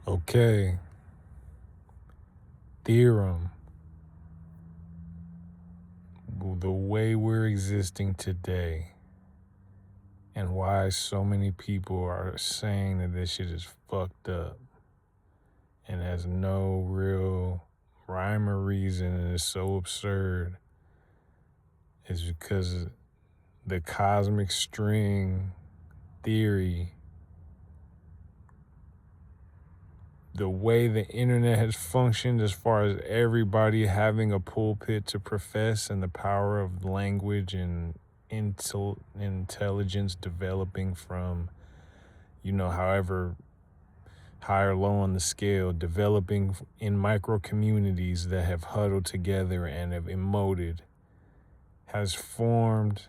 Okay, Theorem, the way we're existing today and why so many people are saying that this shit is fucked up and has no real rhyme or reason and is so absurd is because the cosmic string theory, the way the internet has functioned as far as everybody having a pulpit to profess and the power of language and intelligence developing from, however high or low on the scale, developing in micro communities that have huddled together and have emoted, has formed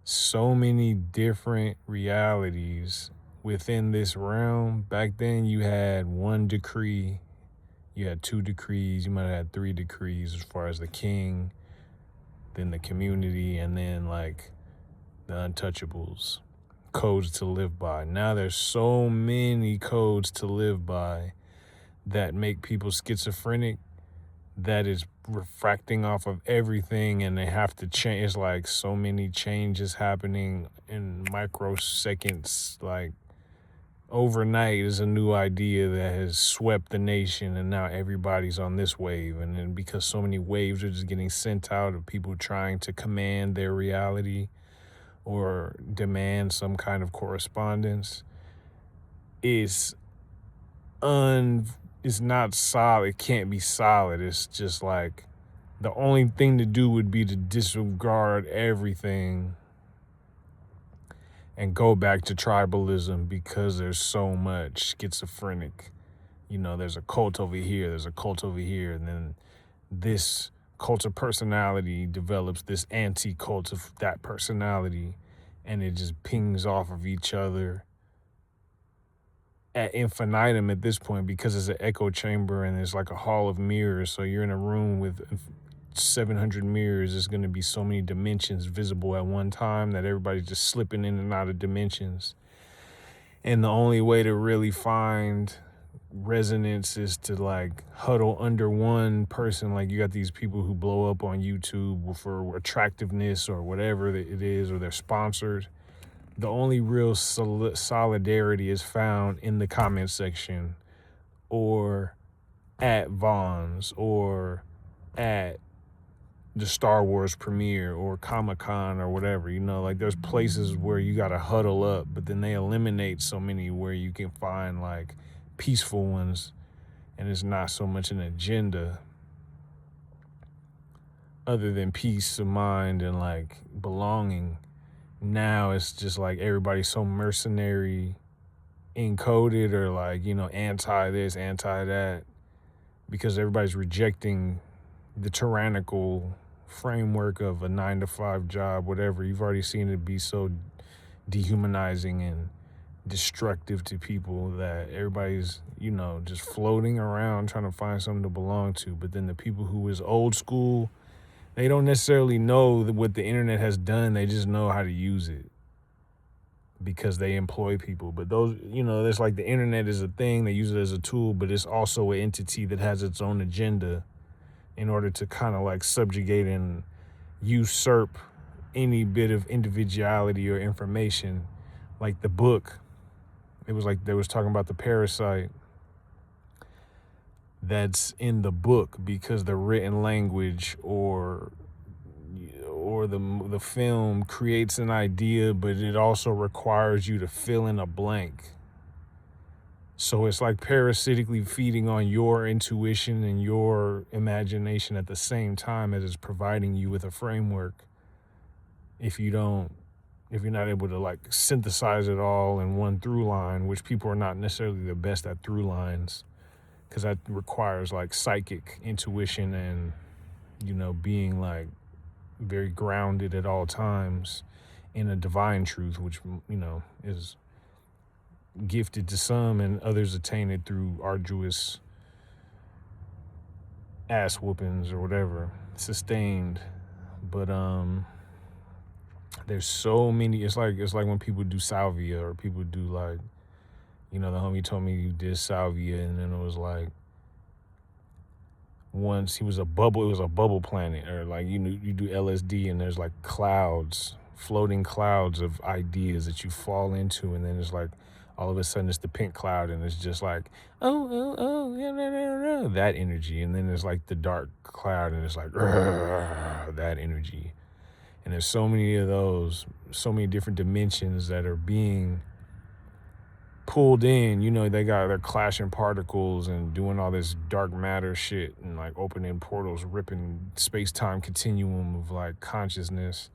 so many different realities within this realm. Back then you had one decree, you had two decrees, you might have had three decrees as far as the king, then the community, and then like the untouchables, codes to live by. Now there's so many codes to live by that make people schizophrenic, that is refracting off of everything, and they have to change. It's like so many changes happening in microseconds. Like overnight is a new idea that has swept the nation, and now everybody's on this wave. And then because so many waves are just getting sent out of people trying to command their reality or demand some kind of correspondence, is it's not solid. It can't be solid. It's just like the only thing to do would be to disregard everything and go back to tribalism, because there's so much schizophrenic. There's a cult over here, there's a cult over here, and then this cult of personality develops this anti-cult of that personality, and it just pings off of each other at infinitum at this point, because it's an echo chamber and it's like a hall of mirrors. So you're in a room with 700 mirrors. There's going to be so many dimensions visible at one time that everybody's just slipping in and out of dimensions. And the only way to really find resonance is to like huddle under one person. Like you got these people who blow up on YouTube for attractiveness or whatever it is, or they're sponsored. The only real solidarity is found in the comment section or at Vaughn's or at the Star Wars premiere or Comic-Con or whatever. Like there's places where you got to huddle up, but then they eliminate so many where you can find like peaceful ones, and it's not so much an agenda other than peace of mind and like belonging. Now it's just like everybody's so mercenary encoded, or like, anti this, anti that, because everybody's rejecting the tyrannical framework of a 9-to-5 job, whatever. You've already seen it be so dehumanizing and destructive to people that everybody's, just floating around trying to find something to belong to. But then the people who is old school, they don't necessarily know what the internet has done. They just know how to use it because they employ people. But those, there's like the internet is a thing. They use it as a tool, but it's also an entity that has its own agenda in order to kind of like subjugate and usurp any bit of individuality or information. Like the book, it was like they was talking about the parasite that's in the book, because the written language or the film creates an idea, but it also requires you to fill in a blank. So it's like parasitically feeding on your intuition and your imagination at the same time as it's providing you with a framework. If you're not able to like synthesize it all in one through line, which people are not necessarily the best at through lines, because that requires like psychic intuition and, being like very grounded at all times in a divine truth, which, is gifted to some and others attain it through arduous ass whoopings or whatever, sustained. But there's so many. It's like when people do salvia, or people do like, The homie told me you did salvia, and then it was like, once it was a bubble planet, or like, you do LSD and there's like clouds, floating clouds of ideas that you fall into, and then it's like all of a sudden it's the pink cloud, and it's just like, oh, yeah, that energy, and then there's like the dark cloud, and it's like that energy. And there's so many of those, so many different dimensions that are being pulled in. They're clashing particles and doing all this dark matter shit, and like opening portals, ripping space-time continuum of like consciousness,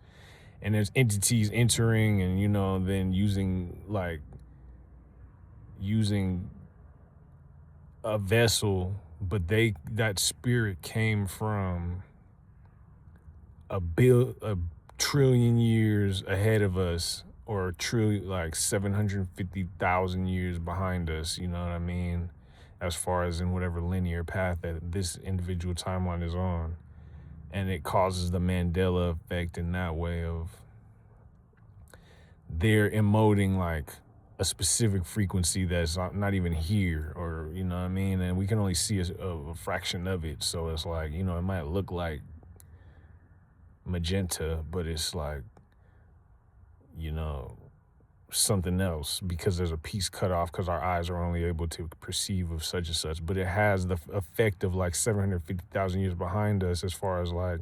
and there's entities entering, and then using a vessel, but that spirit came from a trillion years ahead of us, or like 750,000 years behind us, you know what I mean? As far as in whatever linear path that this individual timeline is on. And it causes the Mandela effect in that way of they're emoting like a specific frequency that's not even here, or, you know what I mean? And we can only see a fraction of it. So it's like, it might look like magenta, but it's like, something else, because there's a piece cut off because our eyes are only able to perceive of such and such. But it has the effect of like 750,000 years behind us, as far as like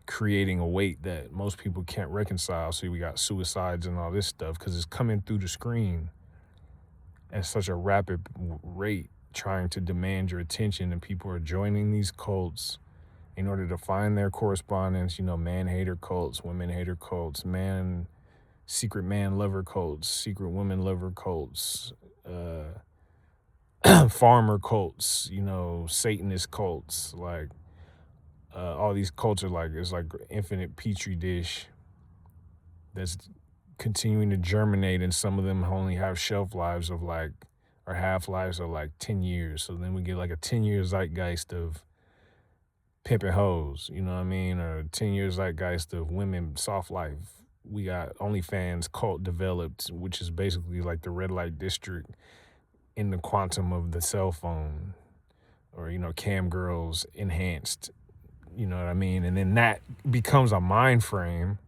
creating a weight that most people can't reconcile. So we got suicides and all this stuff because it's coming through the screen at such a rapid rate, trying to demand your attention, and people are joining these cults in order to find their correspondence. Man hater cults, women hater cults, secret man lover cults, secret women lover cults, farmer cults, Satanist cults, like all these cults are like, it's like infinite petri dish that's continuing to germinate, and some of them only have shelf lives of like, or half-lives of like 10 years. So then we get like a 10-year zeitgeist of pimping hoes, you know what I mean? Or 10 years zeitgeist of women soft life. We got OnlyFans cult developed, which is basically like the red light district in the quantum of the cell phone, or, cam girls enhanced, you know what I mean? And then that becomes a mind frame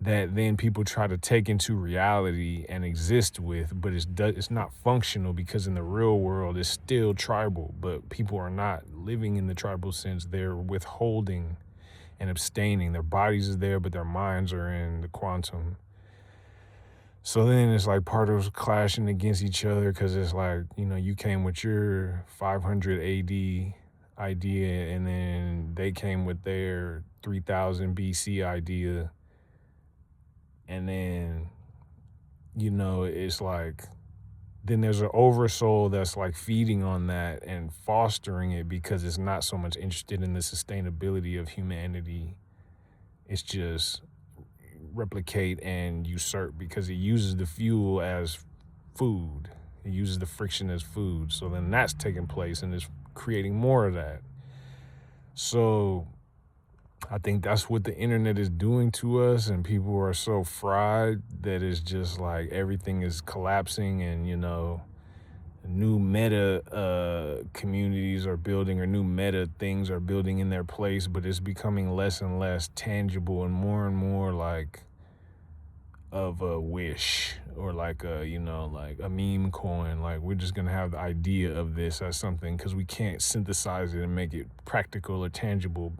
that then people try to take into reality and exist with, but it's not functional, because in the real world it's still tribal, but people are not living in the tribal sense. They're withholding and abstaining. Their bodies is there, but their minds are in the quantum. So then it's like particles clashing against each other, because it's like, you came with your 500 AD idea, and then they came with their 3000 BC idea. And then, it's like, then there's an oversoul that's like feeding on that and fostering it, because it's not so much interested in the sustainability of humanity. It's just replicate and usurp, because it uses the fuel as food. It uses the friction as food. So then that's taking place, and it's creating more of that. So I think that's what the internet is doing to us, and people are so fried that it's just like everything is collapsing, and new meta communities are building, or new meta things are building in their place, but it's becoming less and less tangible, and more like of a wish, or like like a meme coin. Like, we're just gonna have the idea of this as something, because we can't synthesize it and make it practical or tangible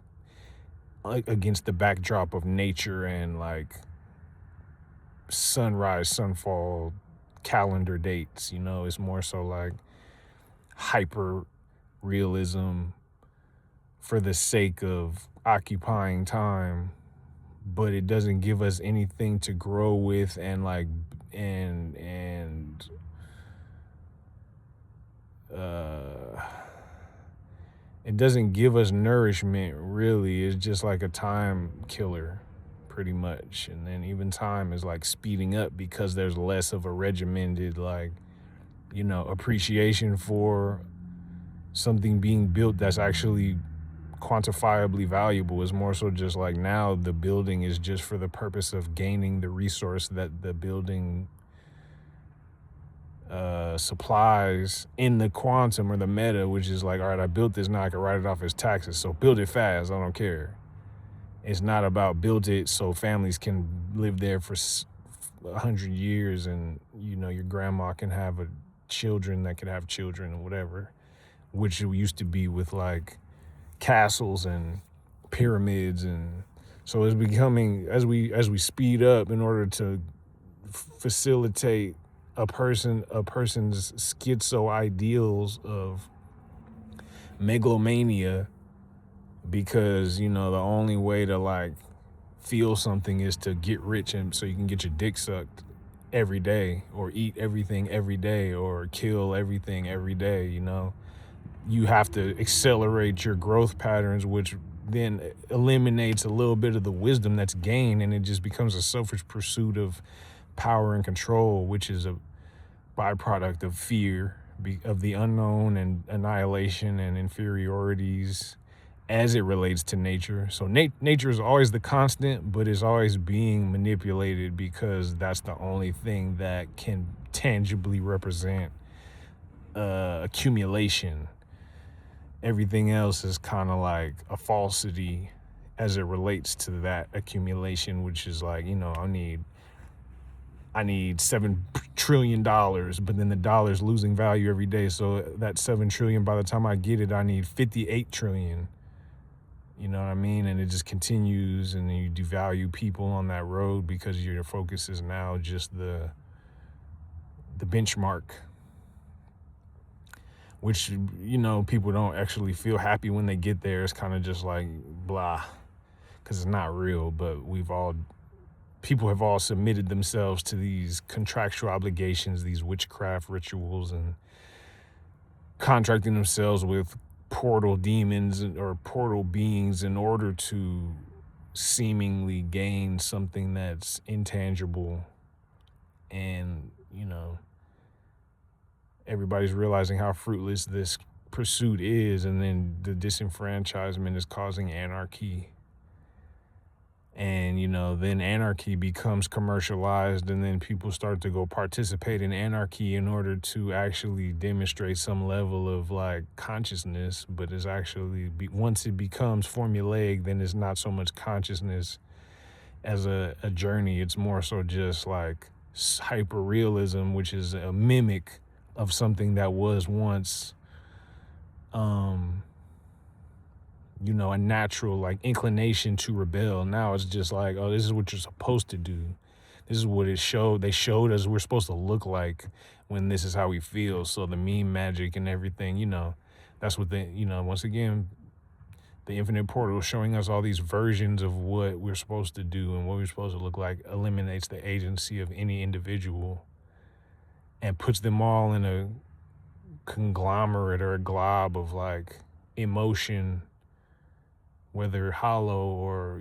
against the backdrop of nature and like sunrise, sunfall, calendar dates. It's more so like hyper realism for the sake of occupying time, but it doesn't give us anything to grow with, and like it doesn't give us nourishment, really. It's just like a time killer, pretty much. And then even time is like speeding up, because there's less of a regimented like, appreciation for something being built that's actually quantifiably valuable. Is more so just like, now the building is just for the purpose of gaining the resource that the building supplies in the quantum or the meta, which is like, all right, I built this, now I can write it off as taxes. So build it fast. I don't care. It's not about build it so families can live there for 100 years and, your grandma can have children that could have children or whatever, which it used to be with like castles and pyramids. And so it's becoming, as we speed up in order to facilitate a person's schizo ideals of megalomania, because the only way to like feel something is to get rich, and so you can get your dick sucked every day, or eat everything every day, or kill everything every day. You have to accelerate your growth patterns, which then eliminates a little bit of the wisdom that's gained, and it just becomes a selfish pursuit of power and control, which is a byproduct of fear, of the unknown and annihilation and inferiorities as it relates to nature. So nature is always the constant, but is always being manipulated because that's the only thing that can tangibly represent accumulation. Everything else is kind of like a falsity as it relates to that accumulation, which is like, I need $7 trillion, but then the dollar's losing value every day. So that 7 trillion, by the time I get it, I need 58 trillion. You know what I mean? And it just continues, and then you devalue people on that road because your focus is now just the benchmark, which, people don't actually feel happy when they get there. It's kind of just like blah, because it's not real. But people have all submitted themselves to these contractual obligations, these witchcraft rituals, and contracting themselves with portal demons or portal beings in order to seemingly gain something that's intangible. And, everybody's realizing how fruitless this pursuit is, and then the disenfranchisement is causing anarchy. And, then anarchy becomes commercialized, and then people start to go participate in anarchy in order to actually demonstrate some level of like consciousness. But it's actually, once it becomes formulaic, then it's not so much consciousness as a journey. It's more so just like hyper-realism, which is a mimic of something that was once a natural like inclination to rebel. Now it's just like, oh, this is what you're supposed to do. This is what they showed us we're supposed to look like when this is how we feel. So the meme magic and everything, that's what once again, the infinite portal showing us all these versions of what we're supposed to do and what we're supposed to look like eliminates the agency of any individual and puts them all in a conglomerate or a glob of like emotion, whether hollow or,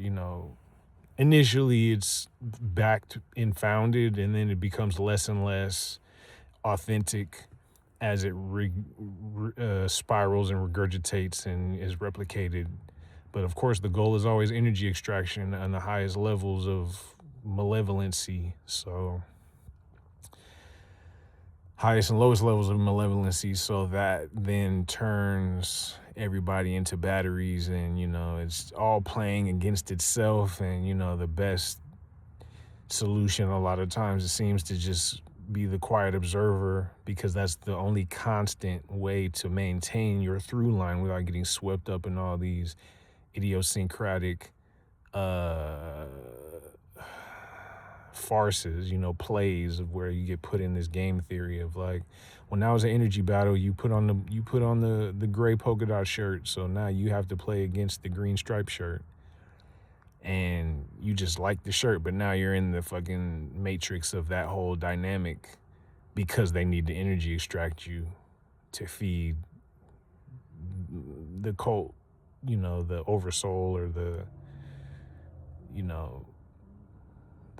initially it's backed and founded, and then it becomes less and less authentic as it spirals and regurgitates and is replicated. But of course, the goal is always energy extraction on the highest levels of malevolency. So highest and lowest levels of malevolency, so that then turns everybody into batteries, and it's all playing against itself. And the best solution a lot of times, it seems to just be the quiet observer, because that's the only constant way to maintain your through line without getting swept up in all these idiosyncratic farces, plays of where you get put in this game theory of like, well, now it's an energy battle, you put on the gray polka dot shirt, so now you have to play against the green striped shirt, and you just like the shirt, but now you're in the fucking matrix of that whole dynamic because they need to energy extract you to feed the cult, the oversoul, or the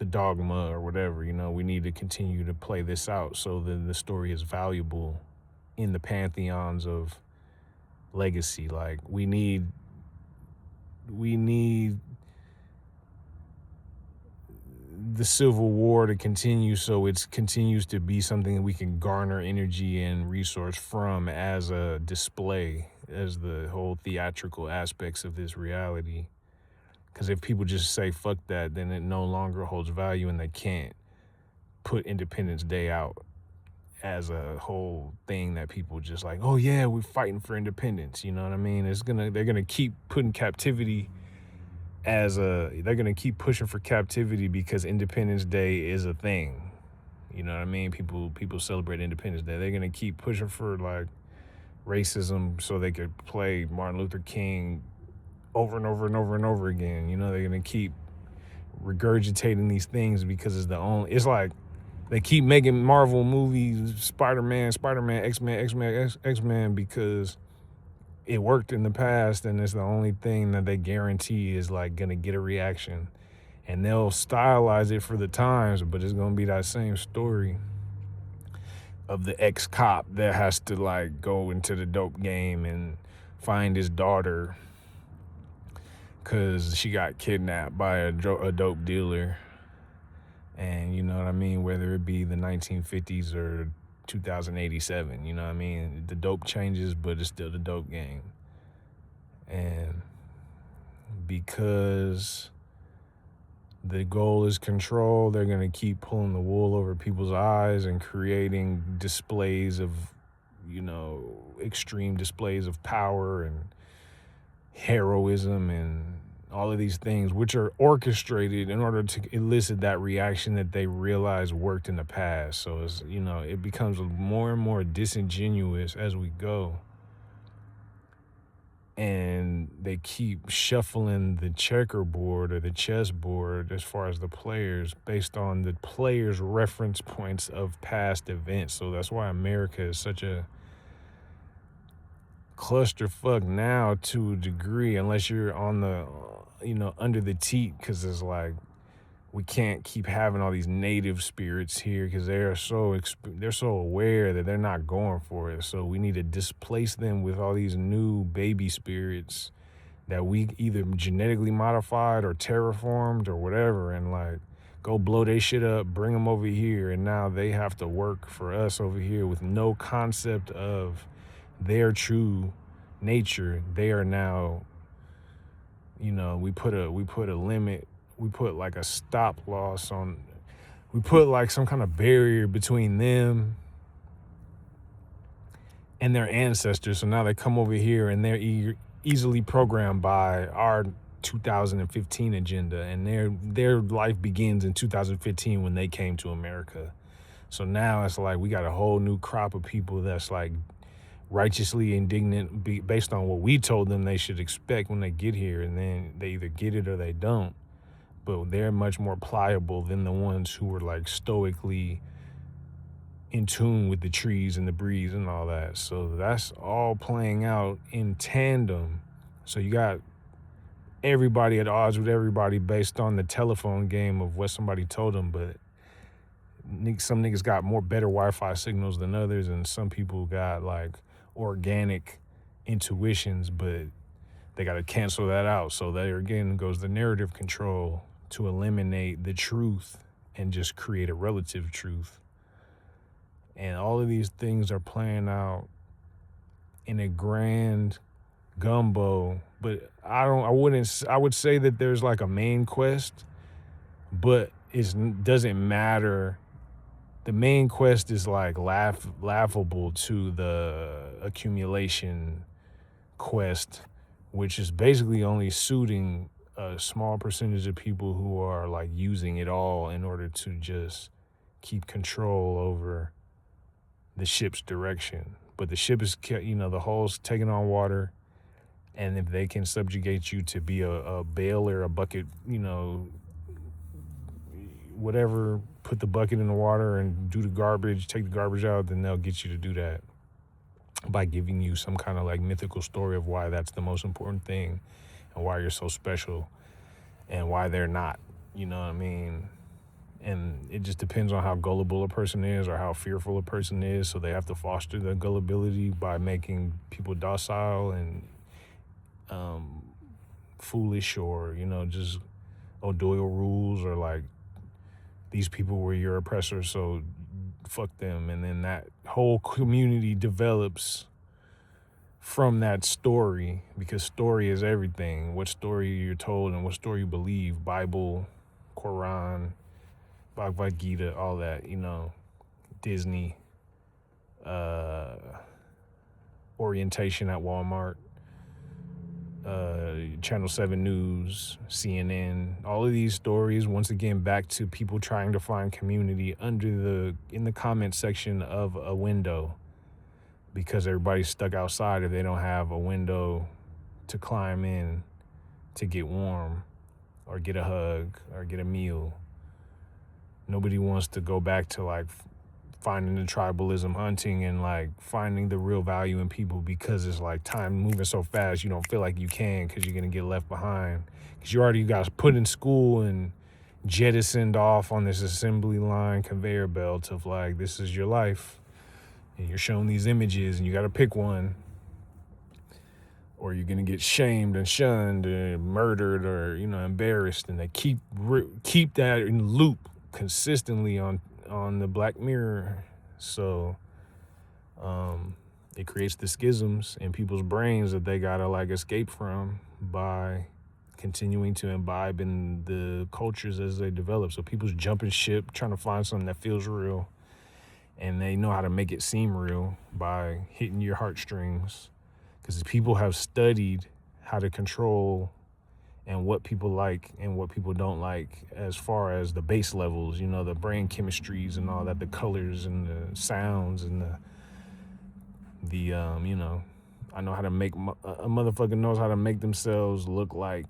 dogma or whatever. We need to continue to play this out so that the story is valuable in the pantheons of legacy. Like we need the Civil War to continue, so it continues to be something that we can garner energy and resource from as a display, as the whole theatrical aspects of this reality. Because if people just say fuck that, then it no longer holds value, and they can't put Independence Day out as a whole thing that people just like, oh yeah, we're fighting for independence. You know what I mean? They're gonna keep putting captivity they're gonna keep pushing for captivity because Independence Day is a thing. You know what I mean? People celebrate Independence Day. They're gonna keep pushing for like racism so they could play Martin Luther King over and over and over and over again. You know, they're gonna keep regurgitating these things because it's like they keep making Marvel movies, Spider-Man, X-Men because it worked in the past, and it's the only thing that they guarantee is like gonna get a reaction. And they'll stylize it for the times, but it's gonna be that same story of the ex-cop that has to like go into the dope game and find his daughter because she got kidnapped by a dope dealer. And you know what I mean, whether it be the 1950s or 2087, you know what I mean? The dope changes, but it's still the dope game. And because the goal is control, they're going to keep pulling the wool over people's eyes and creating displays of, you know, extreme displays of power and heroism and all of these things, which are orchestrated in order to elicit that reaction that they realize worked in the past. So it's, you know, it becomes more and more disingenuous as we go. And they keep shuffling the checkerboard or the chessboard as far as the players based on the players' reference points of past events. So that's why America is such a clusterfuck now to a degree, unless you're on the, you know, under the teat, because it's like we can't keep having all these native spirits here because they're so aware that they're not going for it. So we need to displace them with all these new baby spirits that we either genetically modified or terraformed or whatever, and like go blow their shit up, bring them over here, and now they have to work for us over here with no concept of their true nature. They are now, you know, we put a limit, we put like a stop loss on, we put like some kind of barrier between them and their ancestors. So now they come over here and they're easily programmed by our 2015 agenda, and their life begins in 2015 when they came to America. So now it's like we got a whole new crop of people that's like righteously indignant based on what we told them they should expect when they get here, and then they either get it or they don't. But they're much more pliable than the ones who were like stoically in tune with the trees and the breeze and all that. So that's all playing out in tandem. So you got everybody at odds with everybody based on the telephone game of what somebody told them. But some niggas got better Wi-Fi signals than others, and some people got like organic intuitions, but they got to cancel that out. So there again goes the narrative control to eliminate the truth and just create a relative truth. And all of these things are playing out in a grand gumbo, but I would say that there's like a main quest, but it doesn't matter. The main quest is like laughable to the accumulation quest, which is basically only suiting a small percentage of people who are like using it all in order to just keep control over the ship's direction. But the ship is, you know, the hull's taking on water, and if they can subjugate you to be a bale or a bucket, you know, whatever, put the bucket in the water and do the garbage, take the garbage out, then they'll get you to do that by giving you some kind of like mythical story of why that's the most important thing and why you're so special and why they're not, you know what I mean? And it just depends on how gullible a person is or how fearful a person is. So they have to foster the gullibility by making people docile and foolish, or, you know, just O'Doyle rules, or like these people were your oppressors, so fuck them. And then that whole community develops from that story, because story is everything. What story you're told and what story you believe. Bible, Quran, Bhagavad Gita, all that, Disney, orientation at Walmart, Channel 7 News, CNN, all of these stories, once again, back to people trying to find community in the comment section of a window, because everybody's stuck outside if they don't have a window to climb in to get warm or get a hug or get a meal. Nobody wants to go back to like finding the tribalism, hunting, and like finding the real value in people, because it's like time moving so fast you don't feel like you can, because you're going to get left behind, because you already got put in school and jettisoned off on this assembly line conveyor belt of like, this is your life, and you're shown these images and you got to pick one, or you're going to get shamed and shunned and murdered or embarrassed. And they keep that in loop consistently on the Black Mirror. So it creates the schisms in people's brains that they gotta like escape from by continuing to imbibe in the cultures as they develop. So people's jumping ship, trying to find something that feels real, and they know how to make it seem real by hitting your heartstrings, because people have studied how to control and what people like and what people don't like, as far as the base levels, the brain chemistries and all that, the colors and the sounds and the I know how to make, a motherfucker knows how to make themselves look like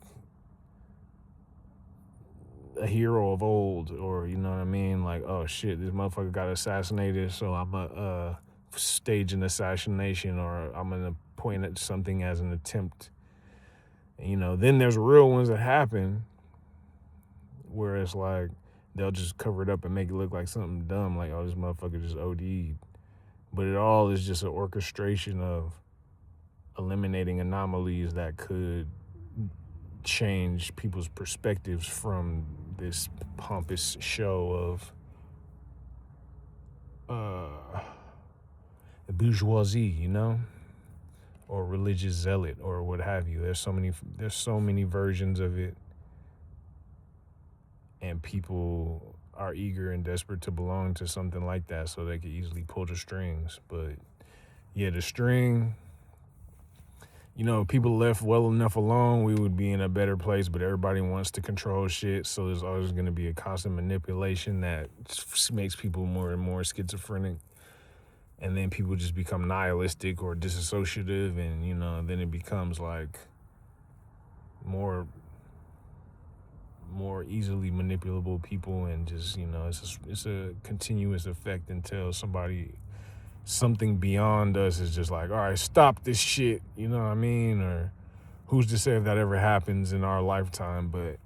a hero of old, or you know what I mean? Like, oh shit, this motherfucker got assassinated, so I'm gonna stage an assassination, or I'm gonna point at something as an attempt. Then there's real ones that happen where it's like they'll just cover it up and make it look like something dumb, like, oh, this motherfucker just OD'd. But it all is just an orchestration of eliminating anomalies that could change people's perspectives from this pompous show of the bourgeoisie, or religious zealot, or what have you. There's so many versions of it, and people are eager and desperate to belong to something like that, so they could easily pull the strings. But yeah, the string, people left well enough alone, we would be in a better place. But everybody wants to control shit, so there's always going to be a constant manipulation that makes people more and more schizophrenic. And then people just become nihilistic or disassociative, and then it becomes like more easily manipulable people, and just it's a continuous effect until something beyond us is just like, all right, stop this shit, you know what I mean? Or who's to say if that ever happens in our lifetime? But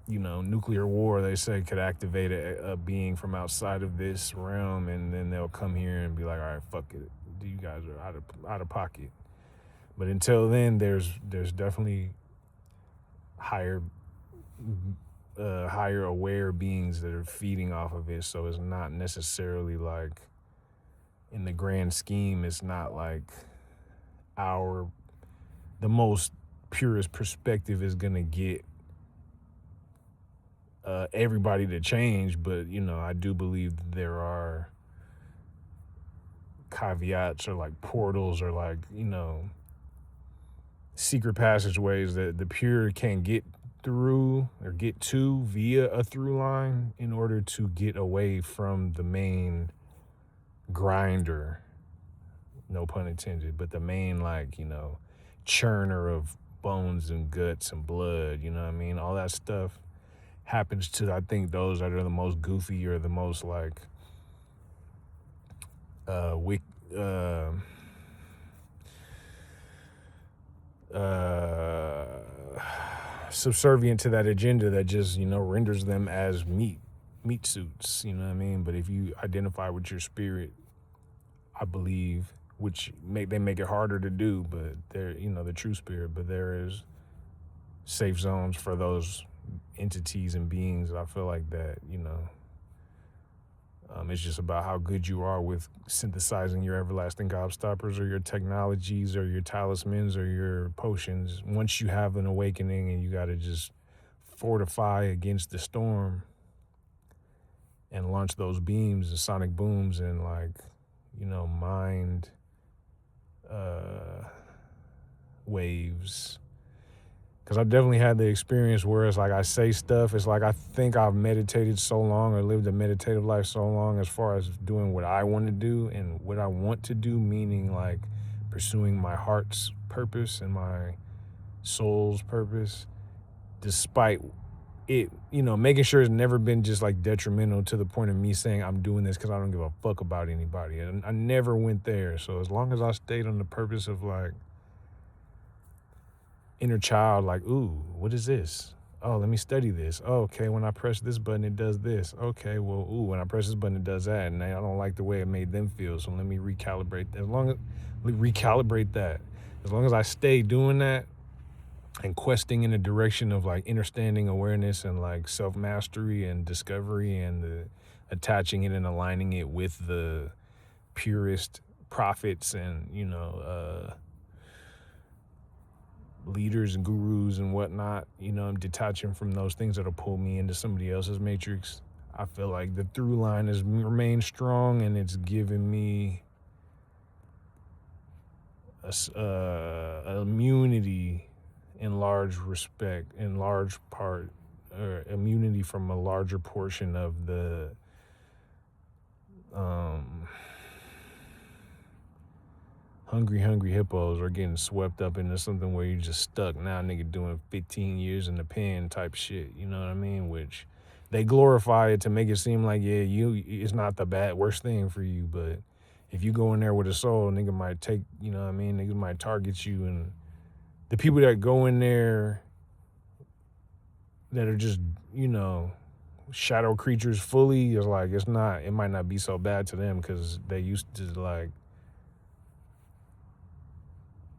nuclear war, they say, could activate a being from outside of this realm, and then they'll come here and be like, all right, fuck it, you guys are out of pocket. But until then, there's definitely higher aware beings that are feeding off of it. So it's not necessarily like, in the grand scheme, it's not like the most purest perspective is gonna get everybody to change. But I do believe there are caveats, or like portals, or like secret passageways that the pure can get through or get to via a through line, in order to get away from the main grinder, no pun intended, but the main churner of bones and guts and blood, you know what I mean? All that stuff happens to, I think, those that are the most goofy, or the most subservient to that agenda, that just renders them as meat suits, you know what I mean? But if you identify with your spirit, I believe, which they make it harder to do, but they're the true spirit, but there is safe zones for those entities and beings. I feel like that, it's just about how good you are with synthesizing your everlasting gobstoppers or your technologies or your talismans or your potions. Once you have an awakening and you got to just fortify against the storm and launch those beams and sonic booms and mind waves. Because I've definitely had the experience where it's like I say stuff, it's like I think I've meditated so long or lived a meditative life so long as far as doing what I want to do and what I want to do, meaning like pursuing my heart's purpose and my soul's purpose, despite it, making sure it's never been just like detrimental to the point of me saying I'm doing this because I don't give a fuck about anybody. And I never went there. So as long as I stayed on the purpose of like inner child, like, ooh, what is this? Oh, let me study this. Oh, okay, when I press this button, it does this. Okay, well, ooh, when I press this button, it does that. And I don't like the way it made them feel, so let me recalibrate that. As long as I stay doing that and questing in a direction of like understanding awareness and like self-mastery and discovery and attaching it and aligning it with the purest prophets and, leaders and gurus and whatnot, I'm detaching from those things that'll pull me into somebody else's matrix. I feel like the through line has remained strong and it's given me a immunity in large part, or immunity from a larger portion of the hungry hippos are getting swept up into something where you're just stuck now, nigga, doing 15 years in the pen type shit, you know what I mean? Which they glorify it to make it seem like, yeah, it's not the worst thing for you, but if you go in there with a soul, nigga might take, niggas might target you. And the people that go in there that are just, shadow creatures fully, is like, it might not be so bad to them because they used to like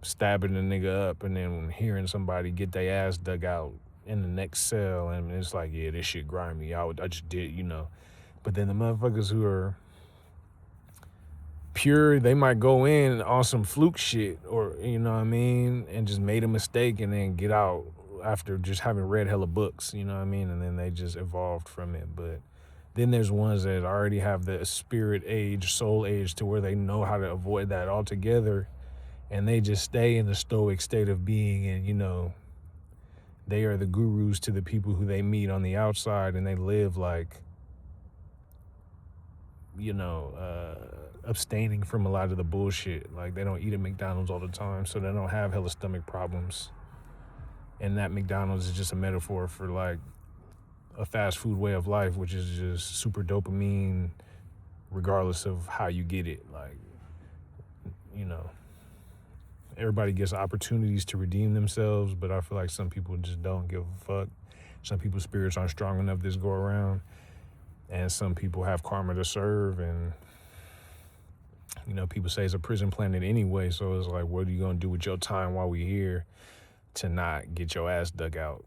stabbing a nigga up and then hearing somebody get their ass dug out in the next cell, and it's like, yeah, this shit grimy. I just did, But then the motherfuckers who are pure, they might go in on some fluke shit or, and just made a mistake and then get out after just having read hella books, and then they just evolved from it. But then there's ones that already have the spirit age, soul age, to where they know how to avoid that altogether. And they just stay in the stoic state of being, and, they are the gurus to the people who they meet on the outside, and they live like, abstaining from a lot of the bullshit. Like, they don't eat at McDonald's all the time, so they don't have hella stomach problems. And that McDonald's is just a metaphor for like a fast food way of life, which is just super dopamine, regardless of how you get it. Like, everybody gets opportunities to redeem themselves, but I feel like some people just don't give a fuck. Some people's spirits aren't strong enough this go around, and some people have karma to serve, and people say it's a prison planet anyway, so it's like, what are you gonna do with your time while we're here to not get your ass dug out,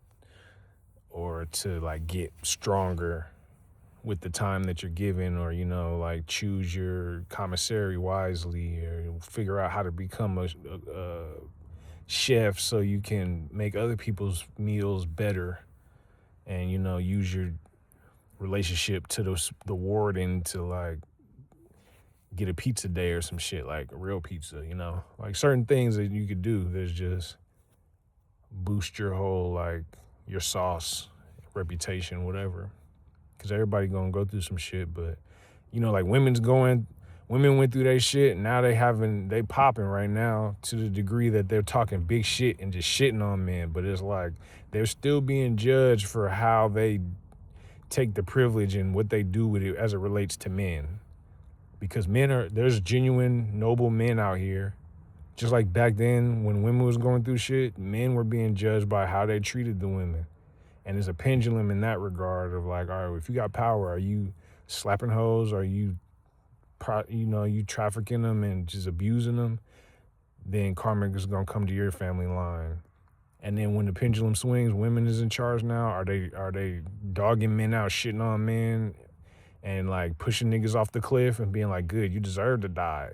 or to like get stronger with the time that you're given, or like choose your commissary wisely, or figure out how to become a chef so you can make other people's meals better, and use your relationship to the warden to like get a pizza day or some shit, like a real pizza, like certain things that you could do that's just boost your whole, like, your sauce, reputation, whatever. Because everybody gonna go through some shit, but like women went through their shit, and now they popping right now to the degree that they're talking big shit and just shitting on men. But it's like they're still being judged for how they take the privilege and what they do with it as it relates to men. Because there's genuine, noble men out here. Just like back then when women was going through shit, men were being judged by how they treated the women. And there's a pendulum in that regard of like, all right, if you got power, are you slapping hoes? Are you, you trafficking them and just abusing them? Then karma is going to come to your family line. And then when the pendulum swings, women is in charge now. Are they dogging men out, shitting on men, and like pushing niggas off the cliff and being like, good, you deserve to die?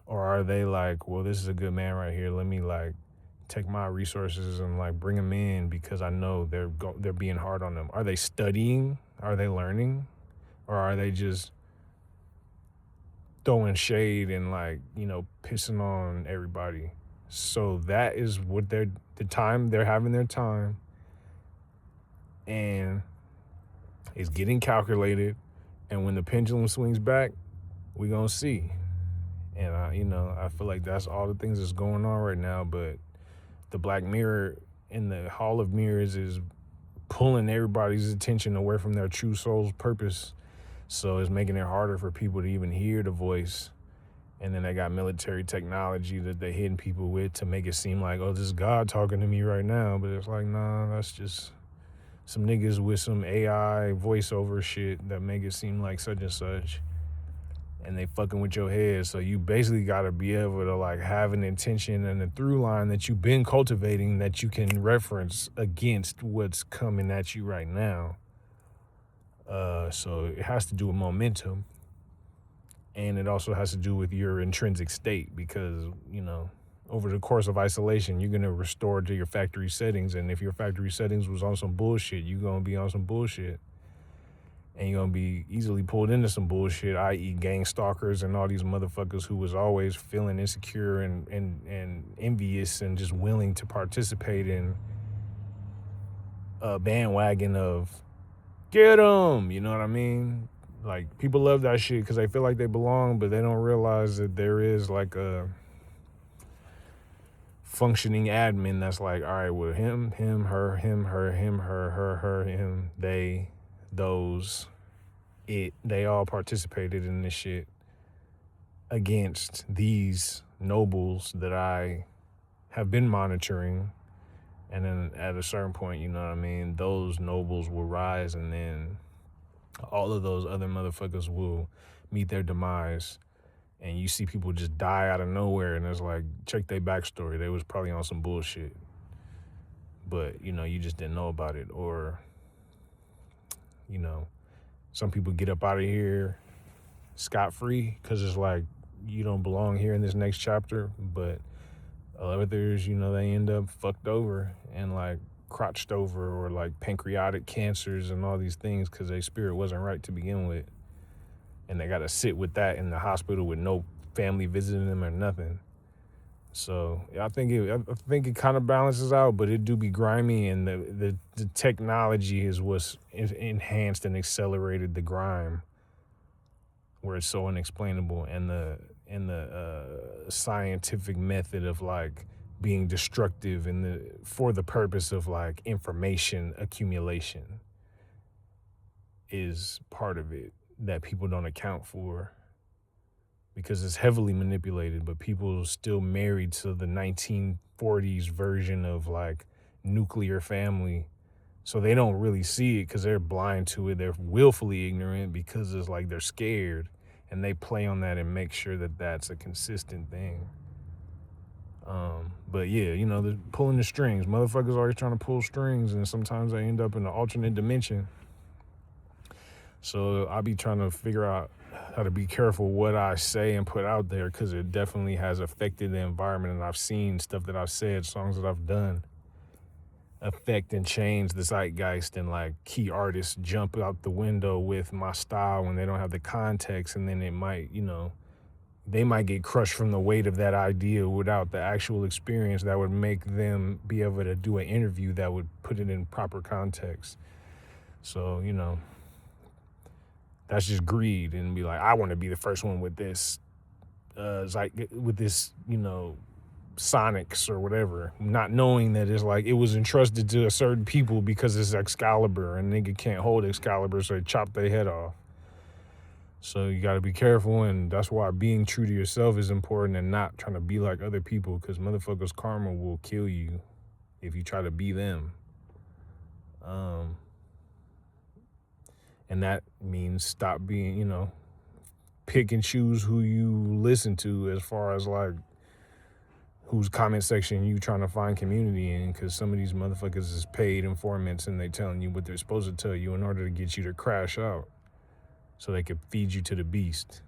Or are they like, well, this is a good man right here. Let me like take my resources and like bring them in because I know they're being hard on them. Are they studying? Are they learning? Or are they just throwing shade and like, pissing on everybody? So that is what they're having their time, and it's getting calculated. And when the pendulum swings back, we gonna see. And I feel like that's all the things that's going on right now. But the Black Mirror in the Hall of Mirrors is pulling everybody's attention away from their true soul's purpose. So it's making it harder for people to even hear the voice. And then they got military technology that they hitting people with to make it seem like, oh, this is God talking to me right now. But it's like, nah, that's just some niggas with some AI voiceover shit that make it seem like such and such. And they fucking with your head. So you basically got to be able to like have an intention and a through line that you've been cultivating that you can reference against what's coming at you right now. So it has to do with momentum. And it also has to do with your intrinsic state because, over the course of isolation, you're going to restore to your factory settings. And if your factory settings was on some bullshit, you're going to be on some bullshit. And you're going to be easily pulled into some bullshit, i.e. gang stalkers and all these motherfuckers who was always feeling insecure and envious and just willing to participate in a bandwagon of get them, you know what I mean? Like, people love that shit because they feel like they belong, but they don't realize that there is like a functioning admin that's like, all right, well, him, her, him, her, him, they, those, they all participated in this shit against these nobles that I have been monitoring. And then at a certain point, those nobles will rise, and then all of those other motherfuckers will meet their demise. And you see people just die out of nowhere, and it's like, check their backstory. They was probably on some bullshit, but you just didn't know about it. Or some people get up out of here scot-free because it's like, you don't belong here in this next chapter. But others, they end up fucked over and like crotched over, or like pancreatic cancers and all these things because their spirit wasn't right to begin with. And they got to sit with that in the hospital with no family visiting them or nothing. So I think it kind of balances out, but it do be grimy, and the technology is what's enhanced and accelerated the grime, where it's so unexplainable, and the scientific method of like being destructive for the purpose of like information accumulation is part of it that people don't account for, because it's heavily manipulated. But people are still married to the 1940s version of like nuclear family, so they don't really see it because they're blind to it. They're willfully ignorant because it's like they're scared, and they play on that and make sure that that's a consistent thing. But yeah, they're pulling the strings. Motherfuckers always trying to pull strings, and sometimes they end up in an alternate dimension. So I be trying to figure out how to be careful what I say and put out there, because it definitely has affected the environment. And I've seen stuff that I've said, songs that I've done, affect and change the zeitgeist, and like key artists jump out the window with my style when they don't have the context, and then it might, they might get crushed from the weight of that idea without the actual experience that would make them be able to do an interview that would put it in proper context. So, that's just greed, and be like, I want to be the first one with this, with this, Sonics or whatever, not knowing that it's like it was entrusted to a certain people because it's Excalibur, and nigga can't hold Excalibur, so they chop their head off. So you got to be careful, and that's why being true to yourself is important, and not trying to be like other people, because motherfuckers' karma will kill you if you try to be them. And that means stop being, pick and choose who you listen to, as far as like whose comment section you trying to find community in, because some of these motherfuckers is paid informants and they telling you what they're supposed to tell you in order to get you to crash out so they could feed you to the beast.